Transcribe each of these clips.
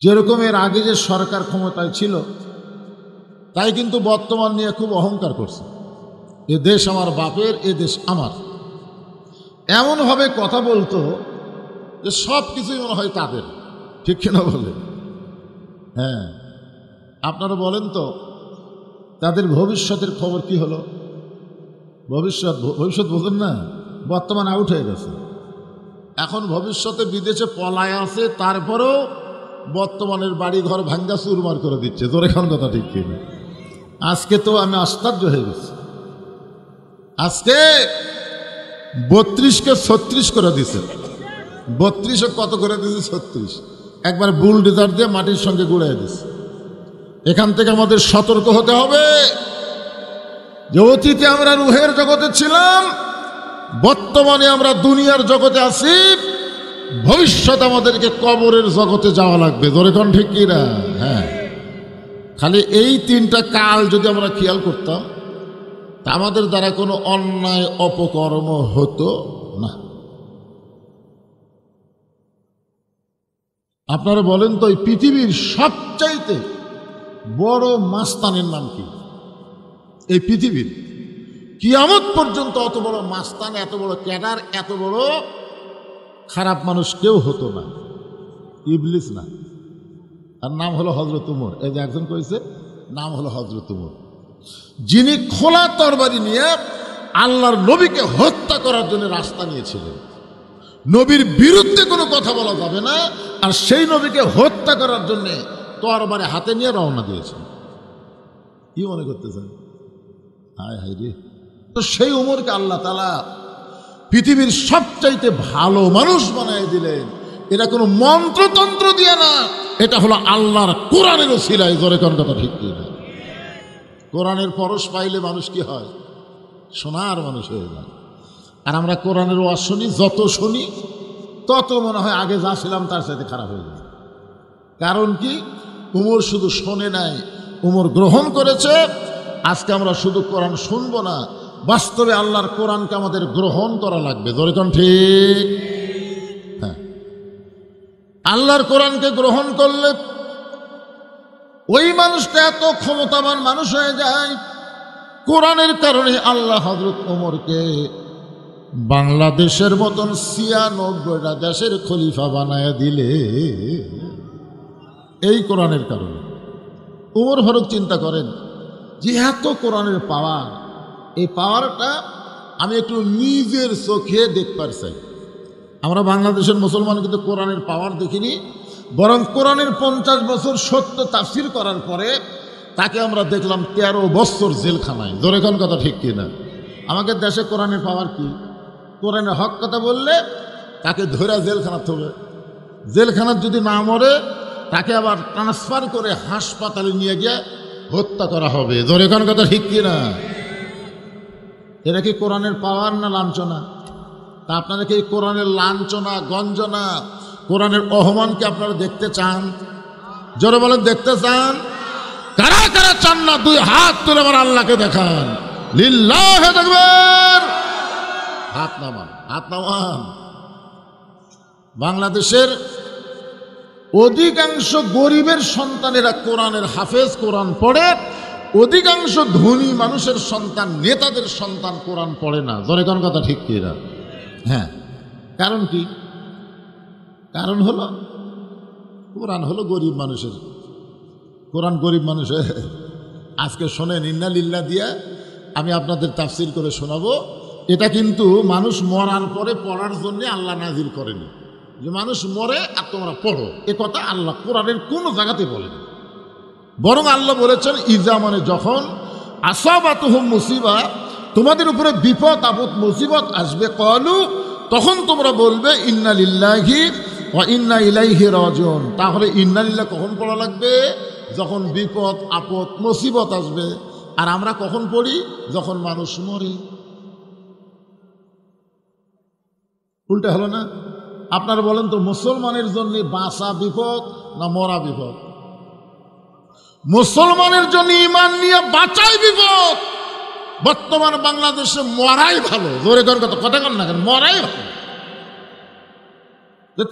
যেরকম এর আগে যে সরকার ক্ষমতায় ছিল তাই কিন্তু বর্তমান নিয়ে খুব অহংকার করছে, এ দেশ আমার বাপের, এ দেশ আমার। এমনভাবে কথা বলতো যে সব কিছুই মনে হয় তাদের, ঠিক কিনা বলে? হ্যাঁ, আপনারা বলেন তো তাদের ভবিষ্যতের খবর কি হলো? ভবিষ্যৎ বোঝেন না, বর্তমান আউট হয়ে গেছে। এখন ভবিষ্যতে বিদেশে পলায় আছে, তারপরেও বর্তমানের বাড়ি ঘর ভাঙ্গা চুরমার করে দিচ্ছে। জোরে খান কথা, ঠিক কিনা? আজকে তো আমি আশ্চর্য হয়ে গেছি, আজকে 32কে 36 করে দিছে। 32 কত করে দিয়েছে? 36। একবার বুলডোজার দিয়ে মাটির সঙ্গে গুড়াই দিছে। এখান থেকে আমাদের সতর্ক হতে হবে যে অতীতে আমরা রুহের জগতে ছিলাম, বর্তমানে আমরা দুনিয়ার জগতে আছি, ভবিষ্যৎ আমাদেরকে কবরের জগতে যাওয়া লাগবে। জোরে কোন ঠিক কিনা? হ্যাঁ, খালি এই 3টা কাল যদি আমরা খেয়াল করতাম তা আমাদের দ্বারা কোনো অন্যায় অপকর্ম হতো না। আপনারা বলেন তো এই পৃথিবীর সবচাইতে বড় মাস্তানের নাম কি? এই পৃথিবীর কিয়ামত পর্যন্ত অত বড় মাস্তান, এত বড় ক্যাডার, এত বড় খারাপ মানুষ কেউ হতো না, ইবলিস না। আর নাম হলো হযরত উমর। এই যে একজন কইছে নাম হলো হযরত উমর, যিনি খোলা তরবারি নিয়ে আল্লাহর নবীকে হত্যা করার জন্য রাস্তা নিয়েছিলেন। নবীর বিরুদ্ধে কোনো কথা বলা যাবে না, আর সেই নবীকে হত্যা করার জন্য তরবারি হাতে নিয়ে রওনা দিয়েছেন। কি মনে করতেছেন? হায় হায় রে! তো সেই উমরকে আল্লাহ তাআলা পৃথিবীর সবচাইতে ভালো মানুষ বানায় দিলেন। এটা কোনো মন্ত্রতন্ত্র দিয়ে না, এটা হলো আল্লাহর কোরআনের ওসিলায়। জোরে কোন কথা, ঠিক কিনা? কোরআনের পরশ পাইলে মানুষ কি হয়? সোনার মানুষ হয়ে যায়। আর আমরা কোরআনের ওয়াজ শুনি, যত শুনি তত মনে হয় আগে যা ছিলাম তার সাথে খারাপ হয়ে যায়। কারণ কি? উমর শুধু শোনে নাই, উমর গ্রহণ করেছে। আজকে আমরা শুধু কোরআন শুনবো না, বাস্তবে আল্লাহর কোরআনকে আমাদের গ্রহণ করা লাগবে। জোরে কোন ঠিক? হ্যাঁ, আল্লাহর কোরআনকে গ্রহণ করলে ওই মানুষটা এত ক্ষমতাবান মানুষ হয়ে যায়। কোরআনের কারণে আল্লাহ হযরত ওমরকে বাংলাদেশের মতন 96টা দেশের খলিফা বানায় দিলে, এই কোরআনের কারণে। ওমর ফারুক চিন্তা করেন যে এত কোরআনের পাওয়ার, এই পাওয়ারটা আমি একটু নিজের চোখে দেখতে চাই। আমরা বাংলাদেশের মুসলমান কিন্তু কোরআনের পাওয়ার দেখিনি, বরং কোরআনের 50 বছর সত্য তাফসীর করার পরে তাকে আমরা দেখলাম 13 বছর জেলখানায়। জোরে কোন কথা, ঠিক কিনা? আমাদের দেশে কোরআনের পাওয়ার কি? কোরআনের হক কথা বললে তাকে ধরে জেলখানাতে হবে, জেলখানার যদি না মরে তাকে আবার ট্রান্সফার করে হাসপাতালে নিয়ে গিয়ে হত্যা করা হবে। জোরে কোন কথা, ঠিক কিনা? এটা কি কোরআনের পাওয়ার না লাঞ্ছনা? তা আপনারা কি কোরআনের লাঞ্ছনা, গঞ্জনা, কোরআনের অপমানকে আপনারা দেখতে চান? জোরে বলেন, দেখতে চান? কারা কারা চান না? 2 হাত তুলে আমার আল্লাহকে দেখান। লিল্লাহি তাকবীর! হাত নামান, হাত নামান। বাংলাদেশের অধিকাংশ গরিবের সন্তানেরা কোরআনের হাফেজ, কোরআন পড়ে। অধিকাংশ ধনী মানুষের সন্তান, নেতাদের সন্তান কোরআন পড়ে না। জোরে কোন কথা, ঠিক কিনা? হ্যাঁ, কারণ কি? কারণ হলো কোরআন হলো গরিব মানুষের, কোরআন গরিব মানুষের। আজকে শোনেন, ইন্না লিল্লাহ দিয়া আমি আপনাদের তাফসীর করে শোনাবো। এটা কিন্তু মানুষ মরার পরে পড়ার জন্য আল্লাহ নাজিল করেনি, যে মানুষ মরে আর তোমরা পড়ো, এ কথা আল্লাহ কোরআনের কোনো জায়গাতে বলেনি। বরং আল্লাহ বলেছেন ইজা, মানে যখন আসাবাতুহুম মুসিবা, তোমাদের উপরে বিপদ আপদ মুসিবত আসবে, ক্বালু, তখন তোমরা বলবে ইন্না লিল্লাহি ওয়া ইন্না ইলাইহি রাজিউন। তাহলে ইন্না লিল্লাহ কখন পড়া লাগবে? যখন বিপদ আপদ মুসিবত আসবে। আর আমরা কখন পড়ি? যখন মানুষ মরে। উল্টা হলো না? আপনারা বলেন তো, মুসলমানের জন্য বাঁচা বিপদ না মরা বিপদ? মুসলমানের জন্য ঈমান নিয়ে বাঁচাই বিপদ। বর্তমান বাংলাদেশে মরাই ভালো। জোরে কর কথা, কথা কন না কেন? মরাই ভালো।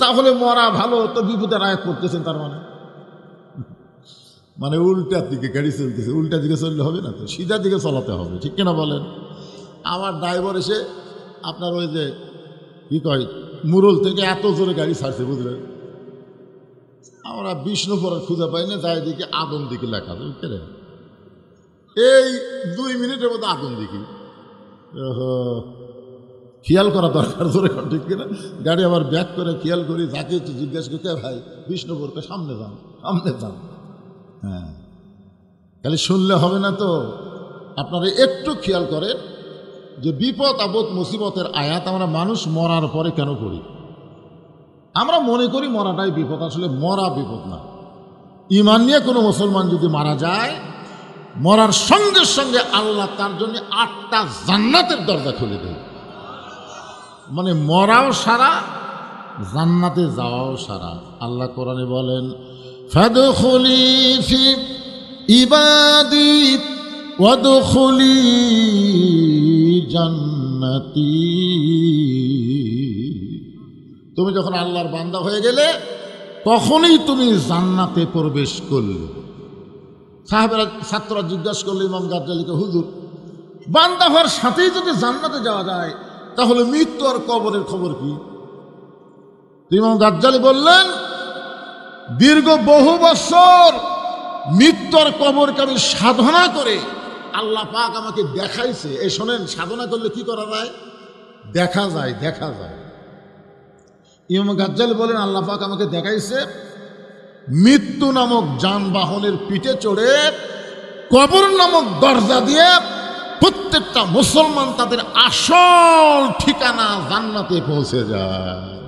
তাহলে মরা ভালো তো বিপদের আয়াত করতেছেন তার মানে? মানে উল্টার দিকে গাড়ি চলতেছে, উল্টা দিকে চললে হবে না তো, সিধা দিকে চলাতে হবে, ঠিক কিনা বলেন? আমার ড্রাইভার এসে আপনার ওই যে কি কয় মুরল থেকে এত জোরে গাড়ি ছাড়ছে, বুঝলেন? আমরা বিষ্ণুপুরের খুঁজে পাই না, যাই দিকে আদম দিকে লেখা বুঝতে, এই 2 মিনিটের মধ্যে আদম দিকে। খেয়াল করা দরকার, জোরে ঠিক কিনা? গাড়ি আবার ব্যাক করে খেয়াল করি, যাকে একটু জিজ্ঞাসা করতে, ভাই বিষ্ণুপুরকে সামনে যান, সামনে যান। হ্যাঁ, খালি শুনলে হবে না তো, আপনারা একটু খেয়াল করেন যে বিপদ আপদ মুসিবতের আয়াত আমরা মানুষ মরার পরে কেন করি? আমরা মনে করি মরাটাই বিপদ, আসলে মরা বিপদ না। ঈমান নিয়ে কোনো মুসলমান যদি মারা যায়, মরার সঙ্গে সঙ্গে আল্লাহ তার জন্য 8টা জান্নাতের দরজা খুলে দেয়। মানে মরাও সারা, জান্নাতে যাওয়াও সারা। আল্লাহ কোরআনে বলেন, ফাদখুলি ফি ইবাদি ওয়াদখুলি জান্নাতি। তুমি যখন আল্লাহর বান্দা হয়ে গেলে তখনই তুমি জান্নাতে প্রবেশ করলে। সাহাবেরা ছাত্ররা জিজ্ঞাসা করলো ইমাম গাজ্জালীকে, হুজুর বান্দা হওয়ার সাথেই যদি জান্নাতে যাওয়া যায়, তাহলে মৃত্যু আর কবরের খবর কি? ইমাম গাজ্জালী বললেন, দীর্ঘ বহু বছর মৃত্যু আর কবরকে আমি সাধনা করে আল্লাহ পাক আমাকে দেখাইছে। এই শোনেন, সাধনা করলে কি করা যায়? দেখা যায়, দেখা যায়। ইমাম গাজ্জালী বলেন, আল্লাহ পাক আমাকে দেখাইছে মৃত্যু নামক যানবাহনের পিঠে চড়ে কবর নামক দরজা দিয়ে প্রত্যেকটা মুসলমান তাদের আসল ঠিকানা জান্নাতে পৌঁছে যায়।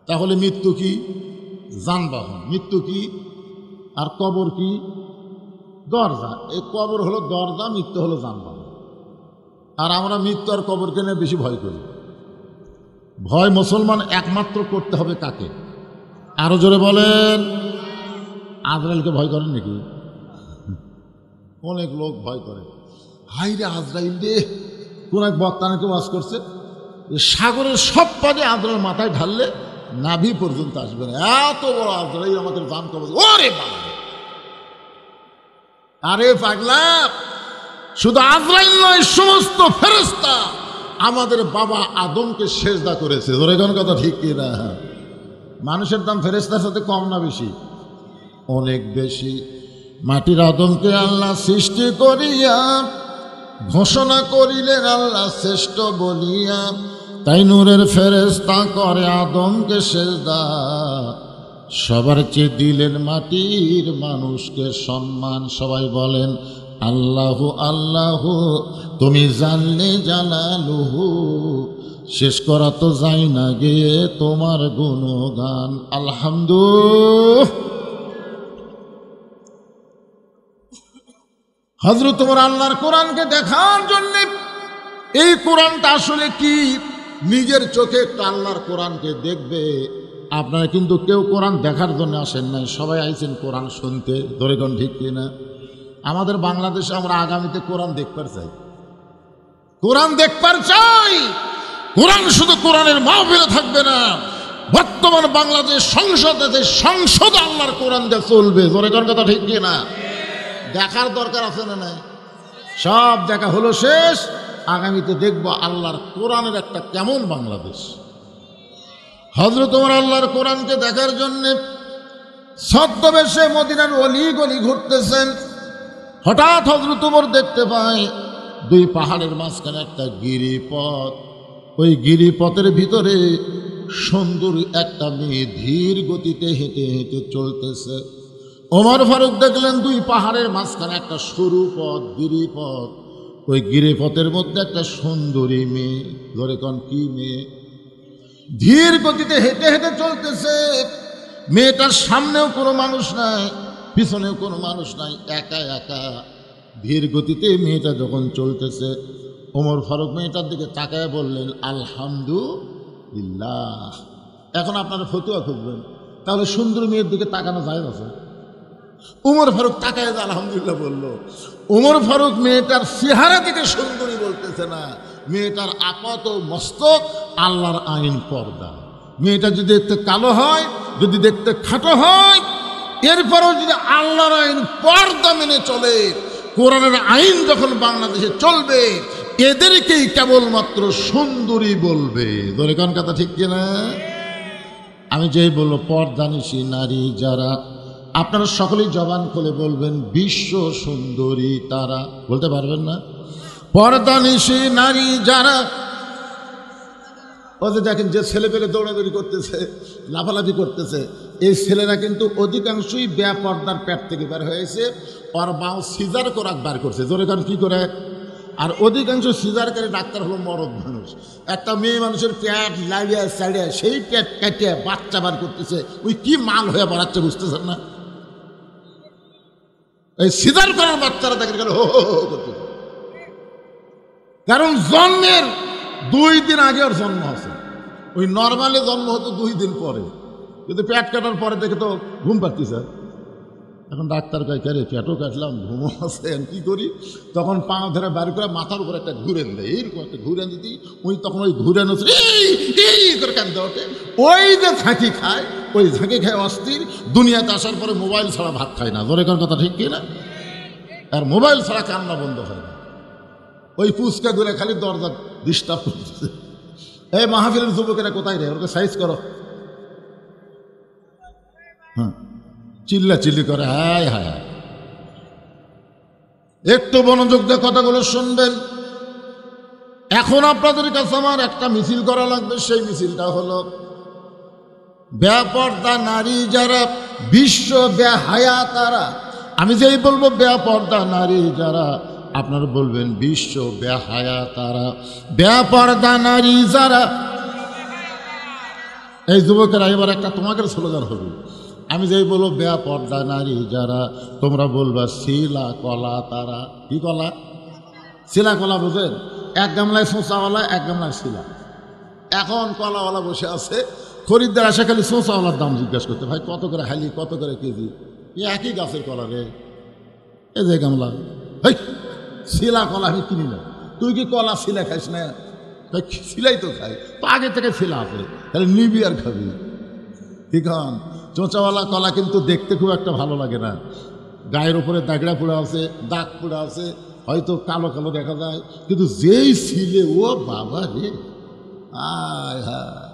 তাহলে মৃত্যু কি? যানবাহন। মৃত্যু কি? আর কবর কি? দরজা। এই কবর হলো দরজা, মৃত্যু হলো যানবাহন। আর আমরা মৃত্যু আর কবরকে নিয়ে বেশি ভয় করি। ভয় মুসলমান একমাত্র করতে হবে কাকে? আরো জোরে বলেন। আজরাইলকে ভয় করেন নাকি? অনেক লোক ভয় করে। হাই রে আজরাইল রে! কোন এক বক্তা নাকি ওয়াজ করছে, সাগরের সব পানি আজরাইল মাথায় ঢাললে নাভি পর্যন্ত আসবে না, এত বড় আজরাইল আমাদের জান কবজ। ওরে বাবা! আরে পাগলা, শুধু আজরাইল নয়, সমস্ত ফেরেশতা আমাদের বাবা আদমকে সেজদা করেছে। ওরে কোন কথা ঠিক কিনা? মানুষের দাম ফেরেশতার সাথে কম না বেশি? অনেক বেশি। মাটির আদমকে আল্লাহ সৃষ্টি করিয়া ঘোষণা করিলেন আল্লাহ শ্রেষ্ঠ বলিয়া, তাই নূরের ফেরেশতা করে আদমকে সেজদা। সবার চেয়ে দিলেন মাটির মানুষকে সম্মান। সবাই বলেন আল্লাহু আল্লাহু, তুমি জানলে জালালুহু, শেষ করা তো যাই না গে তোমার গুণগান। আলহামদুলিল্লাহ। হযরত তোমার আল্লাহর কোরআনকে দেখার জন্য, এই কোরআনটা আসলে কি, নিজের চোখে একটু আল্লাহর কোরআনকে দেখবে। আপনারা কিন্তু কেউ কোরআন দেখার জন্য আসেন নাই, সবাই আইছেন কোরআন শুনতে। ধরে কোন ঠিক কিনা? আমাদের বাংলাদেশে আমরা আগামীতে কোরআন দেখবার চাই, কোরআন দেখবার চাই। কোরআন শুধু কোরআনের মাহফিলে থাকবে না, বর্তমান বাংলাদেশ সংসদে যে সংসদ আল্লাহর কোরআন দিয়ে চলবে। ধরে কোন কথা ঠিক কিনা? দেখার দরকার আছে না নাই? সব দেখা হলো শেষ। আগামীতে দেখব আল্লাহর কোরআনের একটা কেমন বাংলাদেশ। হযরত ওমর আল্লাহর কোরআনকে দেখার জন্য ছদ্মবেশে মদিনার অলি গলি ঘুরতেছেন। হঠাৎ হযরত ওমর দেখতে পায় 2 পাহাড়ের মাঝখানে একটা গিরিপথ। ওই গিরিপথের ভিতরে সুন্দর একটা মেয়ে ধীর গতিতে হেঁটে হেঁটে চলতেছে। ওমর ফারুক দেখলেন 2 পাহাড়ের মাঝখানে একটা সরু পথ, গিরিপথ। ওই গিরিপথের মধ্যে একটা সুন্দরী মেয়ে। ধরে কোন কি মেয়ে? ধীর গতিতে হেঁটে হেঁটে চলতেছে। মেয়েটার সামনেও কোনো মানুষ নাই, পিছনেও কোনো মানুষ নাই, একা একা ধীর গতিতে মেয়েটা যখন চলতেছে, ওমর ফারুক মেয়েটার দিকে তাকায় বললেন আলহামদুলিল্লাহ। এখন আপনারা ফতুয়া খুঁজবেন, তাহলে সুন্দর মেয়ের দিকে তাকানো যায় না? ওমর ফারুক তাকায় আলহামদুলিল্লাহ বলল। ওমর ফারুক মেয়েটার চেহারা দিকে সুন্দরী বলতেছে না, মেয়েটার আপাত মস্তক আল্লাহর আইন পর্দা। মেয়েটা যদি দেখতে কালো হয়, যদি দেখতে খাটো হয়, এরপরেও যদি আল্লাহর আইন পর্দা মেনে চলে, কোরআনের আইন যখন বাংলাদেশে চলবে, এদেরকেই কেবলমাত্র সুন্দরী বলবে। ধরে কোন কথা ঠিক কিনা? আমি যেই বলবো পর্দানিশী নারী যারা, আপনারা সকলেই জবান খুলে বলবেন বিশ্ব সুন্দরী তারা। বলতে পারবেন না? পর্দানিশী নারী যারা, ওদের দেখেন যে ছেলে পেলে দৌড়াদৌড়ি করতেছে, লাফালাফি করতেছে, এই ছেলেরা কিন্তু অধিকাংশই বেপর্দার পেট থেকে বের হয়েছে, ওর বাঁ সিজার করাক বার করছে। জোরে কারণ কী করে? আর অধিকাংশ সিজারকারী ডাক্তার হলো মরদ মানুষ। একটা মেয়ে মানুষের পেট লাড়িয়া সাড়িয়া সেই পেট কাটিয়ে বাচ্চা বার করতেছে, ওই কি মাল হয়ে বাড়াচ্ছে বুঝতেছেন না? এই সিজার করার বাচ্চারা দেখেন গেল হো হো হো করতে, কারণ জন্মের 2 দিন আগে ওর জন্ম আছে। ওই নর্মালি জন্ম হতো 2 দিন পরে, কিন্তু পেট কাটার পরে দেখে তো ঘুম পাচ্ছিস। এখন ডাক্তার কয় কে রে, পেটও কাটলাম, ঘুমও আছে, কি করি? তখন পা ধরে বাড়ি করে মাথার উপরে একটা ঘুরেন দেয়, এইরকম একটা ঘুরেন দিতি, ওই তখন ওই ঘুরেন এই করে কান্দে ওঠে। ওই যে ঝাঁকি খায়, ওই ঝাঁকি খায় অস্থির। দুনিয়াতে আসার পরে মোবাইল ছাড়া ভাত খায় না। ধরে কোন কথা ঠিক কি না? আর মোবাইল ছাড়া কান্না বন্ধ হয় না। ওই ফুচকা দূরে খালি দরজা ডিস্টার্ব করতেছে। এই মাহফিলের যুবকেরা কোথায় রে? ওকে সাইজ করো। হ্যাঁ, চিল্লা চিল্লি করে, হায় হায়। একটু মনোযোগ দিয়ে কথাগুলো শুনবেন। এখন আপনাদের কাছে আমার একটা মিছিল করা লাগবে। সেই মিছিলটা হলো বেপর্দা নারী যারা, বিশ্ব বেহায়া তারা। আমি যেই বলবো বেপর্দা নারী যারা, আপনারা বলবেন বিশ্ব বেহায়া তারা। বেপর্দা নারী যারা, এই যুবকেরা এবার একটা তোমাদের স্লোগান হবে। আমি যেই বলবো বেপর্দা নারী যারা, তোমরা বলবা শিলা কলা তারা। কি কলা? শিলা কলা বুঝেন? এক গামলায় শোঁচাওয়ালা, এক গামলায় শিলা। এখন কলাওয়ালা বসে আছে, খরিদ্দার আসে খালি শোঁচাওয়ালার দাম জিজ্ঞাসা করতে, ভাই কত করে হালি, কত করে কেজি? একই গাছের কলা রে, এই যে গামলা। ভাই শিলা কলা আমি কিনি না। তুই কি কলা শিলা খাইস না? শিলাই তো খাই, তো আগে থেকে শিলা আছে, তাহলে নিবি আর খাবি। ঠিক হন? চোঁচাওয়ালা কলা কিন্তু দেখতে খুব একটা ভালো লাগে না। গায়ের উপরে দাগড়া পড়ে আছে, দাগ পড়ে আছে, হয়তো কালো কালো দেখা যায়, কিন্তু যেই ছিলে ও বাবা রে, আয় হায়।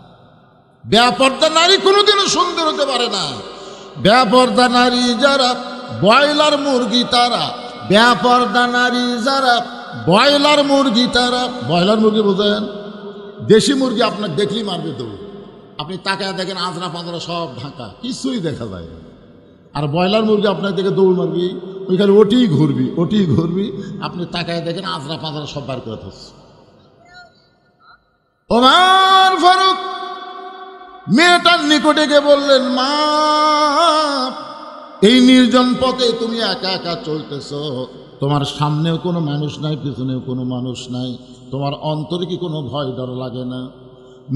বেপর্দা নারী কোনোদিনও সুন্দর হতে পারে না। বেপর্দা নারী যারা, ব্রয়লার মুরগি তারা। বেপর্দা নারী যারা, ব্রয়লার মুরগি তারা। ব্রয়লার মুরগি বোঝেন? দেশি মুরগি আপনার দেখলেই মারবে দৌড়। আপনি তাকায় দেখেন আজরা পাঁজরা সব ঢাকা, কিছুই দেখা যায় না। আর ব্রয়লার মুরগি আপনার দেখে দৌড় মারবি, ওইখানে ওটি ঘুরবি, আপনি তাকায় দেখেন আজরা পাঁজরা সব বার করে থাকছে। ওমর ফারুক মেয়েটার নিকটে গিয়ে বললেন, মা, এই নির্জন পথে তুমি একা একা চলতেছ, তোমার সামনেও কোনো মানুষ নাই, পিছনেও কোনো মানুষ নাই, তোমার অন্তরে কি কোনো ভয় ডর লাগে না?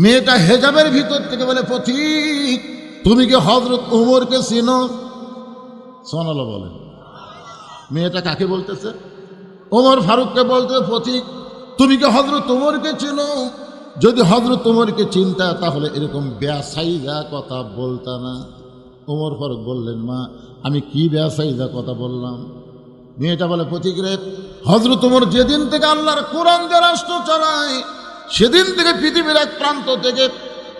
মেয়েটা হেজাবের ভিতর থেকে বলে, পথিক, তুমি কি হযরত উমরকে চিনো? সোনালো বলেন। মেয়েটা কাকে বলতেছে? ওমর ফারুককে বলতে, পথিক, তুমি কি হযরত উমরকে চিনো? যদি হযরত উমরকে চিন্তা তাহলে এরকম বেসাইজা কথা বলতা না। ওমর ফারুক বললেন, মা, আমি কি বেসাইজা কথা বললাম? মেয়েটা বলে, পথিক রে, হযরত উমর যেদিন থেকে আল্লাহর কোরআন দিয়ে রাষ্ট্র চালায়, সেদিন থেকে পৃথিবীর এক প্রান্ত থেকে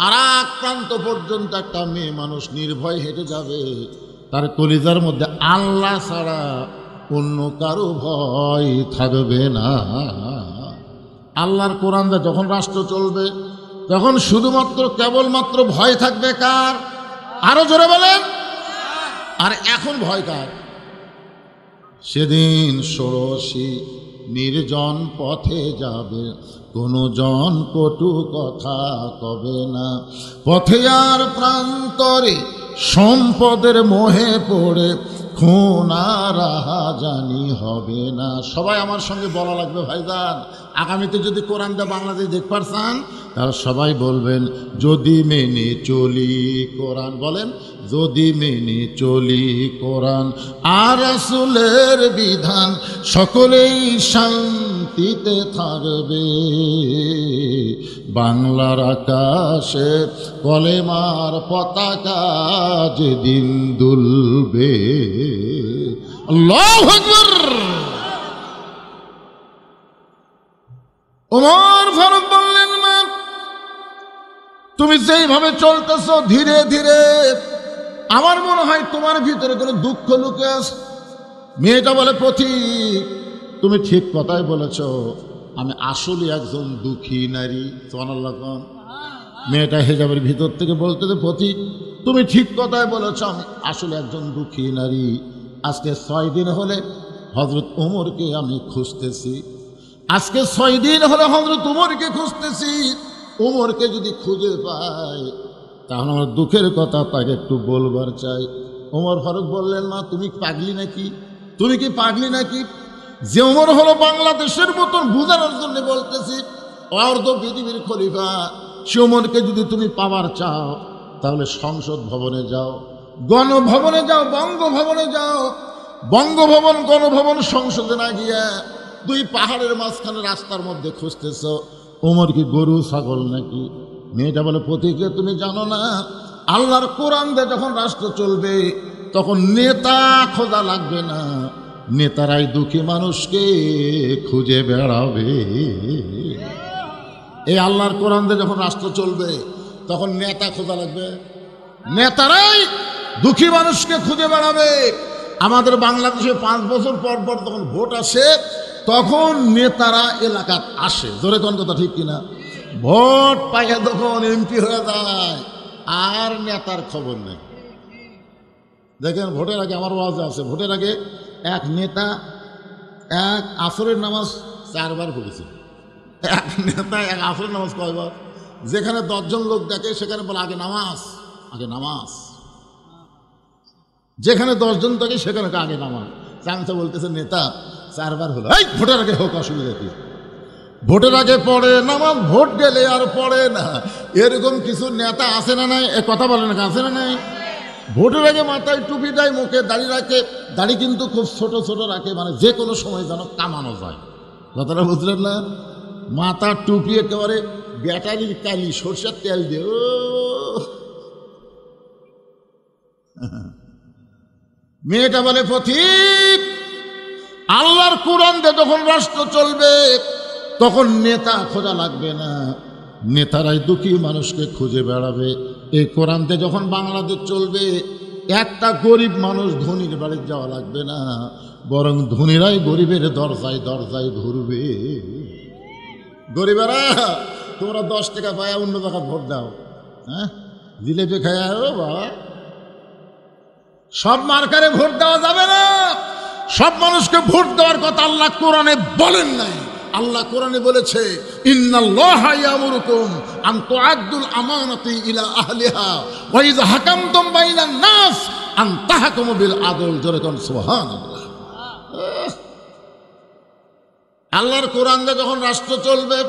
আর এক প্রান্ত পর্যন্ত একটা মেয়ে মানুষ নির্ভয় হেঁটে যাবে, তার কলিজার মধ্যে আল্লাহ ছাড়া অন্য কারো ভয় থাকবে না। আল্লাহর কোরআন দিয়ে যখন রাষ্ট্র চলবে, তখন শুধুমাত্র কেবলমাত্র ভয় থাকবে কার? আরো জোরে বলেন। আর এখন ভয় কার? সেদিন ষোড়শী নির্জন পথে যাবে, কোনো জন কটু কথা কবে না, পথে আর প্রান্তরে সম্পদের মোহে পড়ে খুন আর রাহাজানি হবে না। সবাই আমার সঙ্গে বলা লাগবে, ভাইজান, আগামীতে যদি কোরআন দিয়ে বাংলাদেশ দেখতে পারছেন, তারা সবাই বলবেন, যদি মেনে চলি কোরআন। বলেন, যদি মেনে চলি কোরআন আর রাসূলের বিধান, সকলেই শান্তি স্মৃতিতে থাকবে, বাংলার আকাশে কলেমার পতাকা যেদিন দুলবে। আল্লাহু আকবার। ওমর ফারুক বললেন, মা তুমি যেইভাবে চলতেছ ধীরে ধীরে, আমার মনে হয় তোমার ভিতরে কোনো দুঃখ লুকে আছে। মেয়েটা বলে, পথিক তুমি ঠিক কথাই বলেছ, আমি আসলে একজন দুঃখী নারী। সুবহানাল্লাহ। মেয়েটা হেজাবের ভিতর থেকে বলতে, পথিক তুমি ঠিক কথাই বলেছ, আমি আসলে একজন দুঃখী নারী। আজকে 6 দিন হলে হযরত ওমরকে আমি খুঁজতেছি, আজকে 6 দিন হলে হযরত ওমরকে খুঁজতেছি। ওমরকে যদি খুঁজে পাই তাহলে আমার দুঃখের কথা তাকে একটু বলবার চাই। ওমর ফারুক বললেন, মা তুমি পাগলি নাকি? তুমি কি পাগলি নাকি? যে ওমর হলো বাংলাদেশের মতন বুঝানোর জন্য বলতেছি, অর্ধ পৃথিবীর খলিফা, সে ওমরকে যদি তুমি পাবার চাও তাহলে সংসদ ভবনে যাও, গণভবনে যাও, বঙ্গভবনে যাও। বঙ্গভবন, গণভবন, সংসদে না গিয়া 2 পাহাড়ের মাঝখানে রাস্তার মধ্যে খুঁজতেছ। ওমর কি গরু ছাগল নাকি? মেয়েটা বলে, পথিকে তুমি জানো না, আল্লাহর কোরআন দিয়ে যখন রাষ্ট্র চলবে তখন নেতা খোঁজা লাগবে না, নেতারাই দুঃখী মানুষকে খুঁজে বেড়াবে। এই আল্লাহর কোরআন দিয়ে যখন রাষ্ট্র চলবে তখন নেতা খোঁজা লাগবে, নেতারাই দুঃখী মানুষকে খুঁজে বেড়াবে। আমাদের বাংলাদেশে 5 বছর পর পর তখন ভোট আসে, তখন নেতারা এলাকাত আসে। জোরে কোন কথা ঠিক কিনা? ভোট পাইয়া তখন এমপি হয়ে যায়, আর নেতার খবর নেই। দেখেন, ভোটের আগে আমার ওয়াজ আছে, ভোটের আগে এক নেতা এক আসরের নামাজ 4 বার পড়েছে। এক নেতা এক আসরের নামাজ কয়বার? যেখানে 10 জন লোক দেখে সেখানে বলে আগে নামাজ, আগে নামাজ। যেখানে 10 জন থাকে সেখানে আগে নামাজ। চামচা বলতেছে, নেতা 4 বার হলো, এই ভোটের আগে হোক, অসুবিধা কি? ভোটের আগে পড়ে নামাজ, ভোট গেলে আর পড়ে না। এরকম কিছু নেতা আছে না নাই? কথা বলে না, আছে না নাই? ভোটের আগে মাথায় টুপি দেয়, মুখে দাড়ি রাখে, দাড়ি কিন্তু খুব ছোট ছোট রাখে, মানে যে কোনো সময় যেন কামানো যায়। কথাটা বুঝলেন না? মাথা টুপি একেবারে ব্যাটারির কালি, সরষের তেল দিয়ে। ও মেয়েটা বলে, পথিক আল্লাহর কোরআন দিয়ে যখন রাষ্ট্র চলবে তখন নেতা খোঁজা লাগবে না, নেতারাই দুঃখী মানুষকে খুঁজে বেড়াবে। এই কোরআন দিয়ে যখন বাংলাদেশ চলবে, একটা গরিব মানুষ ধনীর বাড়ি যাওয়া লাগবে না, বরং ধনীরাই গরিবের দরজায় দরজায় ঘুরবে। গরিবেরা তোমরা 10 টাকা পায়া অন্য জায়গায় ভোট দাও, হ্যাঁ, জিলেপি খায়া বাবা। সব মার্কারে ভোট দেওয়া যাবে না, সব মানুষকে ভোট দেওয়ার কথা আল্লাহ কোরআনে বলেন নাই। আল্লাহ কোরআনে বলেছে, ইন্নাল্লাহা ইয়ামুরুকুম আন তুআদ্দুল আমানাতি ইলা আহলিহা ওয়া ইযা হাকামতুম বাইনান নাস আন তাহকুমু বিল আদল। জোরে কোন সুবহানাল্লাহ। আল্লাহর কোরআন দিয়ে যখন রাষ্ট্র চলবে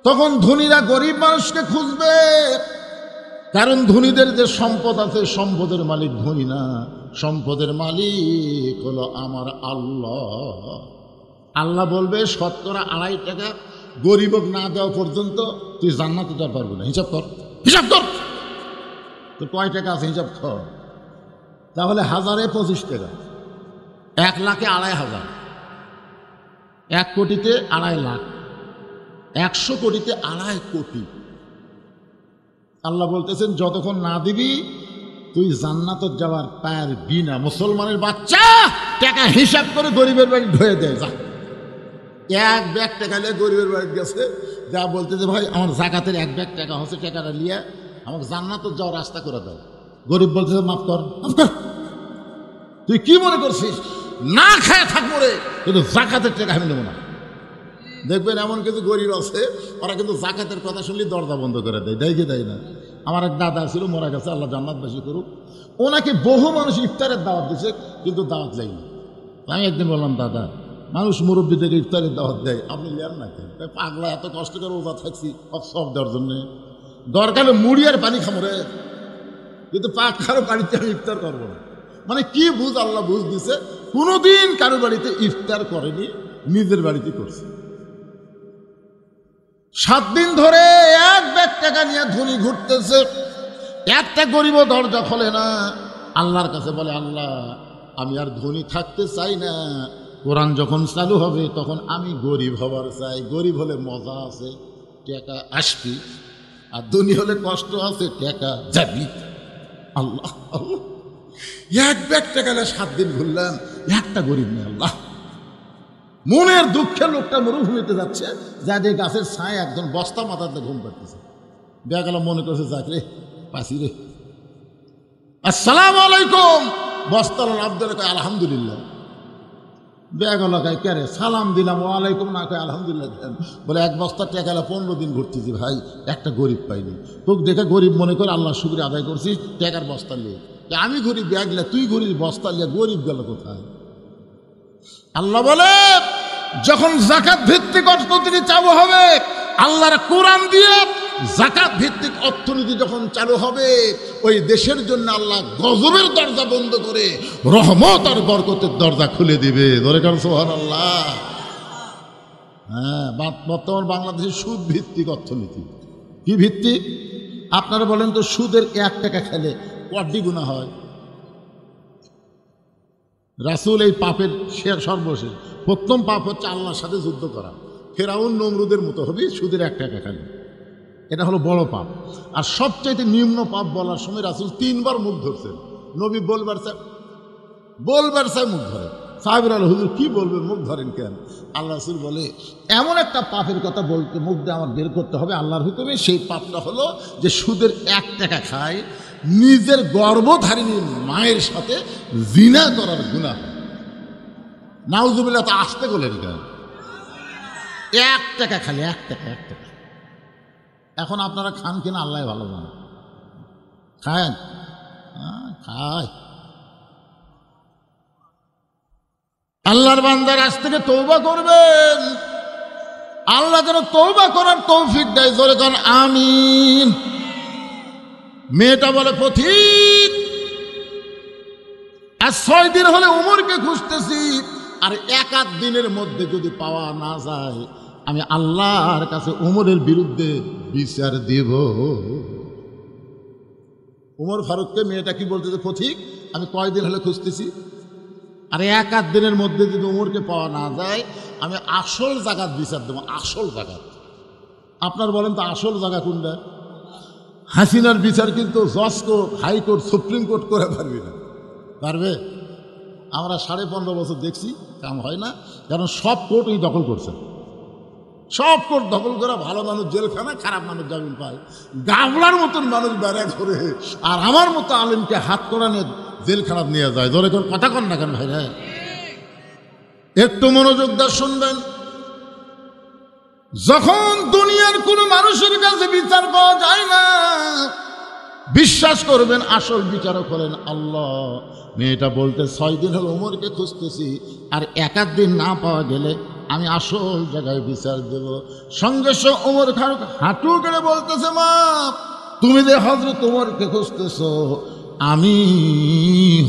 তখন ধনীরা গরিব মানুষকে খুঁজবে, কারণ ধনীদের যে সম্পদ আছে, সম্পদের মালিক ধনী না, সম্পদের মালিক হলো আমার আল্লাহ। আল্লাহ বলবে, 2.5 টাকা গরিবক না দেওয়া পর্যন্ত তুই জান্নাতে যেতে পারবি না। হিসাব কর, হিসাব কর, তো কয় টাকা আছে হিসাব কর। তাহলে 1000-এ 25 টাকা, 1 লাখে 2,500, 1 কোটিতে 2.5 লাখ, 100 কোটিতে 2.5 কোটি। আল্লাহ বলতেছেন, যতক্ষণ না দিবি তুই জান্নাতে যাওয়ার পারবি না। মুসলমানের বাচ্চা টাকা হিসাব করে গরিবের বাড়ি ঢুয়ে দেয়। যা 1 ব্যাগ টাকা নিয়ে গরিবের বাড়ি গেছে, যা বলতেছে, ভাই আমার জাকাতের 1 ব্যাগ টাকা হচ্ছে, টাকাটা নিয়ে আমাকে জান্নাতে যাওয়ার রাস্তা করে দাও। গরিব বলতেছে, মাফ কর, মাফ কর। তুই কি মনে করছিস না খায় থাকবো রে, কিন্তু জাকাতের টাকা আমি নেবো না। দেখবেন এমন কিছু গরিব আছে, ওরা কিন্তু জাকাতের কথা শুনলে দরজা বন্ধ করে দেয়। দেয় কি দেয় না? আমার এক দাদা ছিল, মারা গেছে, আল্লাহ জান্নাতবাসী করুক। ওনাকে বহু মানুষ ইফতারের দাওয়াত দিয়েছে, কিন্তু দাওয়াত যায়নি। আমি একদিন বললাম, দাদা মানুষ মুরব্বী থেকে ইফতারের দাওয়াত দেয়, আপনি নেন না কেন? পাগলা, এত কষ্ট করে রোজা থাকছি সব দেওয়ার জন্যে, দরকারে মুড়ি আর পানি খামরে, কিন্তু পাক কারো বাড়িতে আমি ইফতার করবো না। মানে কি বুঝ, আল্লাহ বুঝ দিছে, কোনোদিন কারো বাড়িতে ইফতার করেনি, নিজের বাড়িতে করছে। 7 দিন ধরে এক ব্যাগ টাকা নিয়ে ধনী ঘুরতেছে, একটা গরিবও দরজা খোলে না। আল্লাহর কাছে বলে, আল্লাহ আমি আর ধনী থাকতে চাই না, কোরআন যখন চালু হবে তখন আমি গরিব হবার চাই। গরিব হলে মজা আছে, টাকা আসবি, আর ধনী হলে কষ্ট আছে, টাকা যাবি। আল্লাহ আল্লাহ, এক ব্যাগ টাকা 7 দিন ঘুরলাম, একটা গরিব নেই। আল্লাহ, মনের দুঃখে লোকটা মরুভূমিতে যাচ্ছে, যা যে গাছের ছায় একজন বস্তা মাথাতে ঘুম পাড়তেছে। বেগালা মনে করছে, যাক রে পাশি রে, আসসালামু আলাইকুম। বস্তার লাভ দিলে কয় আলহামদুলিল্লাহ। বেগালা কয় কে রে, সালাম দিলাম, ওয়ালাইকুম না, কয় আলহামদুলিল্লাহ। বলে 1 বস্তা টাকা 15 দিন ঘুরতেছি ভাই, একটা গরিব পাইনি। তোকে দেখে গরিব মনে করে আল্লাহ শুকরিয়া আদায় করছিস, টাকার বস্তা নিয়ে। আমি গরিব ব্যাগলা, তুই গরিব বস্তা নিয়ে, গরিব গেল কোথায়? আল্লাহ বলে, যখন যাকাত ভিত্তিক অর্থনীতি চালু হবে, আল্লাহর কোরআন দিয়ে যাকাত ভিত্তিক অর্থনীতি যখন চালু হবে, ওই দেশের জন্য আল্লাহ গজবের দরজা বন্ধ করে রহমত আর বরকতের দরজা খুলে দিবে। ধরে কারণ সুবহানাল্লাহ। হ্যাঁ, বর্তমান বাংলাদেশের সুদ ভিত্তিক অর্থনীতি। কি ভিত্তিক? আপনারা বলেন তো, সুদের 1 টাকা খেলে কয়টি গুনাহ হয়? রাসূল এই পাপের সর্বশেষ প্রথম পাপ হচ্ছে আল্লাহর সাথে যুদ্ধ করা। ফেরাউন নমরুদের মতো হবে সুদের 1 টাকা খালি। এটা হলো বড় পাপ। আর সবচাইতে নিম্ন পাপ বলার সময় রাসূল 3 বার মুখ ধরছেন। নবী বলবার চাই মুখ ধরে। সাহাবীরা বলে, হুজুর কি বলবেন, মুখ ধরেন কেন? আল্লাহ রাসূল বলে, এমন একটা পাপের কথা বলতে মুখ দিয়ে আমার বের করতে হবে আল্লাহর হুকুমে। সেই পাপটা হলো যে সুদের 1 টাকা খায়, নিজের গর্ভধারিণী মায়ের সাথে জিনা করার গুনাহ। নাউজুবিল্লাহ, তা আসতে বলেন কেন? 1 টাকা খালি, 1 টাকা। এখন আপনারা খান কিনা আল্লাহ ভালো জানে। খায়? খায়। আল্লাহর বান্দার আজ থেকে তওবা করবেন, আল্লাহ যেন তওবা করার তৌফিক দেয়। জোরে কারণ আমিন। মেয়েটা বলে, পথিক আর 6 দিন হলে উমরকে খুঁজতেছি, আর 1 দিনের মধ্যে যদি পাওয়া না যায়, আমি আল্লাহর কাছে উমরের বিরুদ্ধে বিচার দেব। উমর ফারুককে মেয়েটা কি বলতেছে, পথিক আমি কয়দিন হলে খুঁজতেছি, আর 1 দিনের মধ্যে যদি উমরকে পাওয়া না যায়, আমি আসল জাকাত বিচার দেবো। আসল জাকাত। আপনার বলেন তো আসল জায়গা কোনটা? হাসিনার বিচার কিন্তু জজ কোর্ট, হাইকোর্ট, সুপ্রিম কোর্ট করে পারবি না। পারবে? আমরা 15.5 বছর দেখছি, কাম হয় না। কারণ সব কোর্ট উনি দখল করছেন। সব কোর্ট দখল করা, ভালো মানুষ জেলখানা, খারাপ মানুষ জামিন পায়। গাবলার মতন মানুষ বেড়া করে, আর আমার মতো আলেমকে হাত করা নিয়ে জেলখানা নিয়ে যায়। ধরে কোন কথা কন না কেন ভাই? একটু মনোযোগ দিয়ে শুনবেন। যখন দুনিয়ার কোন মানুষের কাছে বিচার পাওয়া যায় না, বিশ্বাস করবেন আসল বিচারক হলেন আল্লাহ। মেয়েটা বলতে 6 দিন হলো উমরকে খুঁজতেছি, আর 1 দিন না পাওয়া গেলে আমি আসল জায়গায় বিচার দেব। সঙ্গে সঙ্গে উমর ফারুক হাঁটু করে বলতেছে, মা তুমি যে হযরত উমরকে খুঁজতেছ, আমি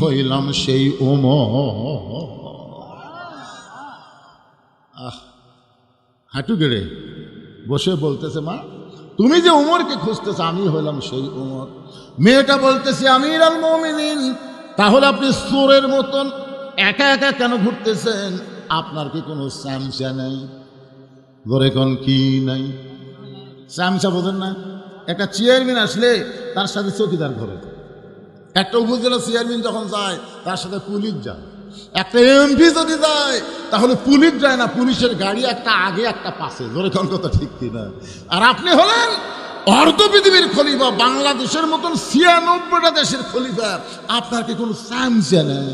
হইলাম সেই উমর। হাঁটু গেড়ে বসে বলতেছে, মা তুমি যে উমরকে খুঁজতেছ, আমি হইলাম সেই উমর। মেয়েটা বলতেছে, আমিরুল মুমিনিন, তাহলে আপনি চোরের মতন একা একা কেন ঘুরতেছেন? আপনার কি কোনো চামচা নাই? ঘরে কোন কি নাই? চামচা বোঝেন না? একটা চেয়ারম্যান আসলে তার সাথে চৌকিদার ঘরে, একটা উপজেলা চেয়ারম্যান যখন যায় তার সাথে পুলিশ যায়, একটা এমপি যদি যায় তাহলে পুলিশ যায় না, পুলিশের গাড়ি একটা আগে একটা পাশে। জোরে কোন কথা ঠিক কিনা? আর আপনি হলেন অর্ধ পৃথিবীর খলিফা, বাংলাদেশের মতন 96টা দেশের খলিফা, আপনার কি কোনো চামচা নেই?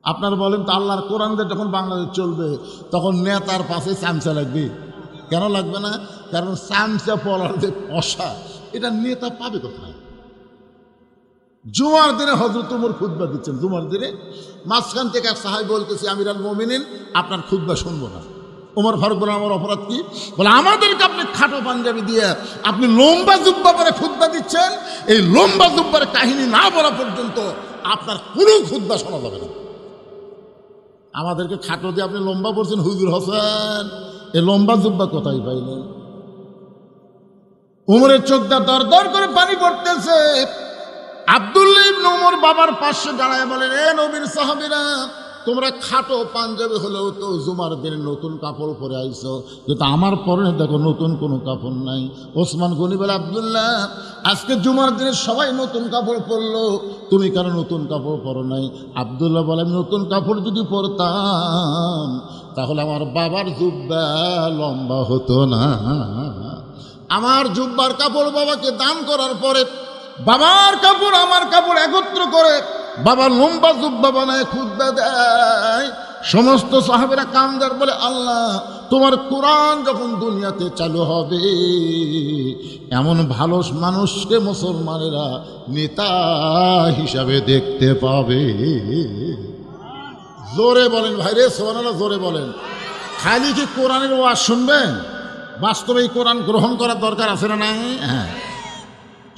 আপনার বলেন তো, আল্লাহর কোরআন দিয়ে যখন বাংলাদেশ চলবে তখন নেতার পাশে চামচা লাগবে? কেন লাগবে না? কারণ চামচা পড়ার যে পশা, এটা নেতা পাবে কোথায়? জুমার দিনে হযরত ওমর খুতবা দিচ্ছেন, জুমার দিনে মাঝখান থেকে এক সাহাবী বলতেছে, আমিরুল মুমিনিন আপনার খুতবা শুনবো না। ওমর ফারুক বলে, আমার অপরাধ কি? বলে, আমাদেরকে আপনি খাটো পাঞ্জাবি দিয়ে আপনি লম্বা জুব্বা পরে খুতবা দিচ্ছেন, এই লম্বা জুব্বার কাহিনী না বলা পর্যন্ত আপনার কোনো খুতবা শোনা যাবে না। আমাদেরকে খাটো দিয়ে আপনি লম্বা পড়ছেন হুজুর হোসেন, এ লম্বা জুব্বা কোথায় পাইলেন? উমরের চোখটা দর দর করে পানি পড়তেছে। আব্দুল্লাহ ইবনে উমর বাবার পাশে দাঁড়ায় বলেন, এ নবীর সাহাবীরা, তোমরা খাটো পাঞ্জাবি হলেও তো জুমার দিনে নতুন কাপড় পরে আইছো, কিন্তু আমার পরনে দেখো নতুন কোনো কাপড় নাই। ওসমান গনি বলে, আব্দুল্লাহ, আজকে জুমার দিনে সবাই নতুন কাপড় পরলো, তুমি কেন নতুন কাপড় পরো নাই? আব্দুল্লাহ বলে, আমি নতুন কাপড় যদি পরতাম তাহলে আমার বাবার জুব্বা লম্বা হতো না। আমার জুব্বার কাপড় বাবাকে দান করার পরে বাবার কাপড় আমার কাপড় একত্র করে বাবা লম্বা জুব্বা বানায় খুতবা দেয়। সমস্ত সাহাবেরা কামদার বলে, আল্লাহ, তোমার কোরআন যখন দুনিয়াতে চালু হবে এমন ভালো মানুষকে মুসলমানেরা নেতা হিসাবে দেখতে পাবে। জোরে বলেন ভাইরে, সুবহানাল্লাহ, জোরে বলেন। খালি কি কোরআনের ওয়াজ শুনবেন? বাস্তবে এই কোরআন গ্রহণ করার দরকার আছে না নাই? হ্যাঁ,